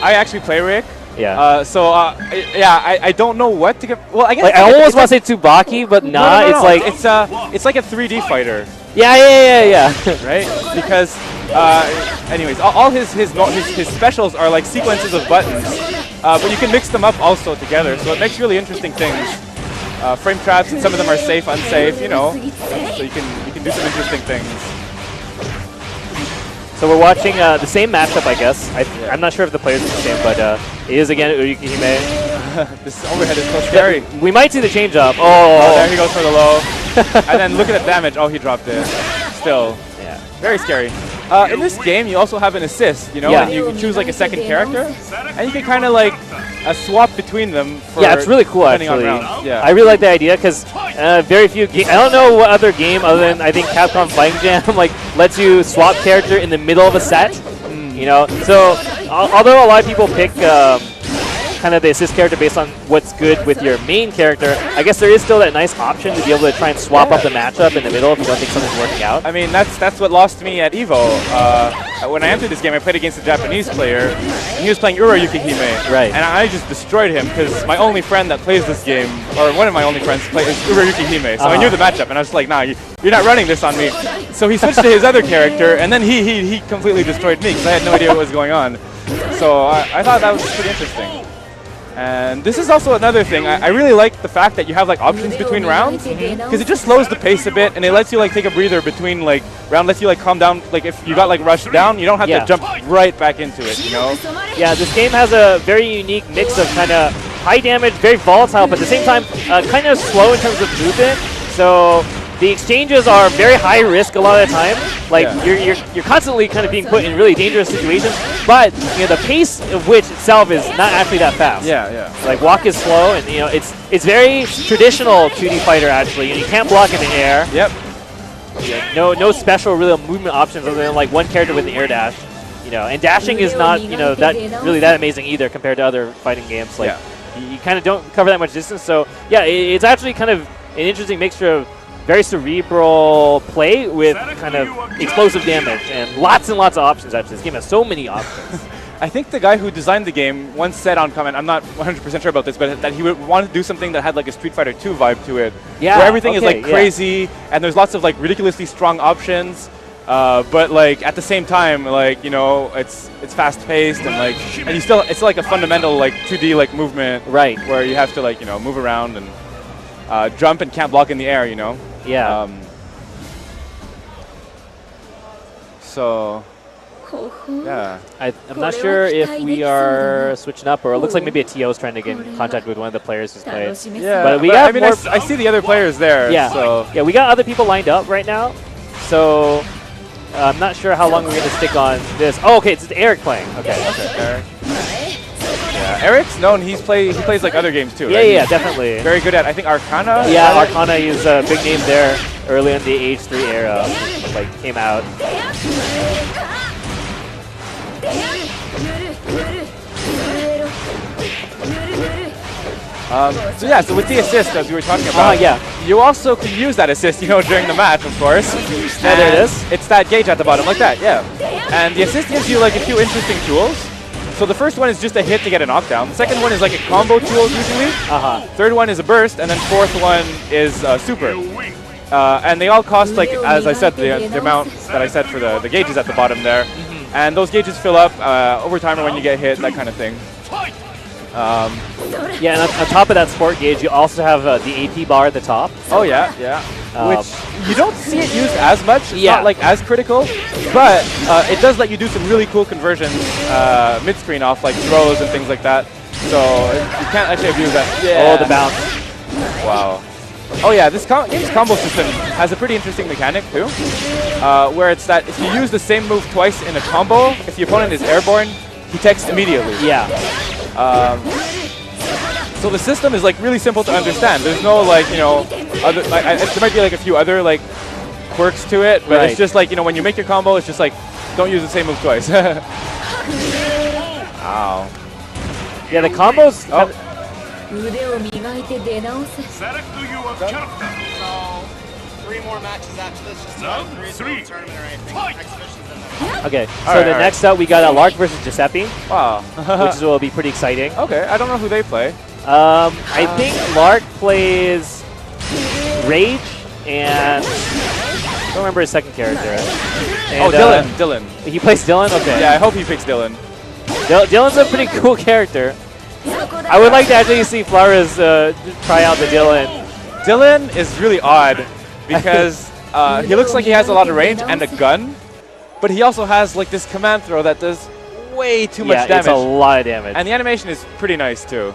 I actually play Rick. Yeah. Yeah, I don't know what to get. Well, I guess like, I almost want to say Tsubaki, but not. No. It's like a 3D fighter. Yeah. Right? Because anyways, all his specials are like sequences of buttons, but you can mix them up also together, so it makes really interesting things. Frame traps, and some of them are safe, unsafe, you know. So you can do some interesting things. So we're watching the same matchup, I guess. I'm not sure if the players are the same, but it is again Urikihime. This overhead is so scary. We might see the change up. Oh, there he goes for the low. And then look at the damage. Oh, he dropped it. Still. Yeah. Very scary. In this game, you also have an assist, you know, and you can choose like a second character, and you can kind of like swap between them. Yeah, it's really cool actually. Yeah. I really like the idea because very few games. I don't know what other game other than I think Capcom Fighting Jam like lets you swap character in the middle of a set. You know, so although a lot of people pick kind of the assist character based on what's good with your main character, I guess there is still that nice option to be able to try and swap up the matchup in the middle if you don't think something's working out. I mean, that's what lost me at EVO. When I entered this game, I played against a Japanese player, and he was playing Urikihime. Right. And I just destroyed him because my only friend that plays this game, or one of my only friends, plays Urikihime. So I knew the matchup, and I was like, nah, you're not running this on me. So he switched to his other character, and then he completely destroyed me because I had no idea what was going on. So I thought that was pretty interesting. And this is also another thing. I really like the fact that you have like options between rounds, because it just slows the pace a bit, and it lets you like take a breather between like round, lets you like calm down. Like if you got like rushed down, you don't have to jump right back into it, you know? Yeah, this game has a very unique mix of kind of high damage, very volatile, but at the same time kind of slow in terms of movement. So the exchanges are very high risk a lot of the time. Like you're constantly kind of being put in really dangerous situations, but you know the pace of which itself is not actually that fast. Yeah. Like walk is slow, and you know it's very traditional 2D fighter actually. You can't block in the air. Yep. Yeah, no special real movement options other than like one character with the air dash. You know, and dashing is not that amazing either compared to other fighting games. Like you kind of don't cover that much distance. So yeah, it's actually kind of an interesting mixture of very cerebral play with kind of explosive damage and lots of options. Actually, this game has so many options. I think the guy who designed the game once said on comment, I'm not 100% sure about this, but that he would want to do something that had like a Street Fighter 2 vibe to it, where everything is like crazy and there's lots of like ridiculously strong options, but like at the same time, like, you know, it's fast paced and like, and it's like a fundamental like 2D like movement, right? Where you have to like, you know, move around and jump and can't block in the air, you know. Yeah. So, yeah. I'm not sure if we are switching up, or it looks like maybe a TO is trying to get in contact with one of the players who's played. Yeah, but we got I mean, I see the other players there. Yeah. So. Yeah, we got other people lined up right now. So I'm not sure how long we're going to stick on this. Oh, okay, it's Enrik playing. Okay. Enrik. Yeah, Eric's known. He plays like other games too. Yeah, right? Yeah, definitely. Very good at, I think, Arcana. Yeah, Arcana is a big name there early in the H3 era. Like came out. So yeah, so with the assist, as we were talking about, you also can use that assist, you know, during the match, of course. Yeah, there it is. It's that gauge at the bottom, like that, yeah. And the assist gives you like a few interesting tools. So the first one is just a hit to get a knockdown. The second one is like a combo tool usually. Third one is a burst, and then fourth one is super. And they all cost, like, as I said, the amount that I said for the gauges at the bottom there. And those gauges fill up over time or when you get hit, that kind of thing. Yeah, and on top of that sport gauge, you also have the AP bar at the top. Oh yeah. Which you don't see it used as much. It's not like as critical, but it does let you do some really cool conversions mid-screen off like throws and things like that. So you can't actually abuse that. Oh, the bounce. Wow. Oh yeah, this game's combo system has a pretty interesting mechanic too, where it's that if you use the same move twice in a combo, if the opponent is airborne, he techs immediately. Yeah. So the system is like really simple to understand. There's no like, you know, other, like, there might be like a few other like quirks to it, but it's just like, you know, when you make your combo, it's just like, don't use the same move twice. Ow. Yeah, the combos. 3 more matches after this, just about 3 tournament or anything. Exhibitions in there. Okay, so next up we got Lark versus Giuseppe. Wow. Which will be pretty exciting. Okay, I don't know who they play. I think Lark plays Rage and I don't remember his second character. And, Dylan. He plays Dylan? Okay. Yeah, I hope he picks Dylan. Dylan's a pretty cool character. I would like to actually see Flowirez try out the Dylan. Dylan is really odd because he looks like he has a lot of range and a gun, but he also has like this command throw that does way too much damage. It's a lot of damage. And the animation is pretty nice too.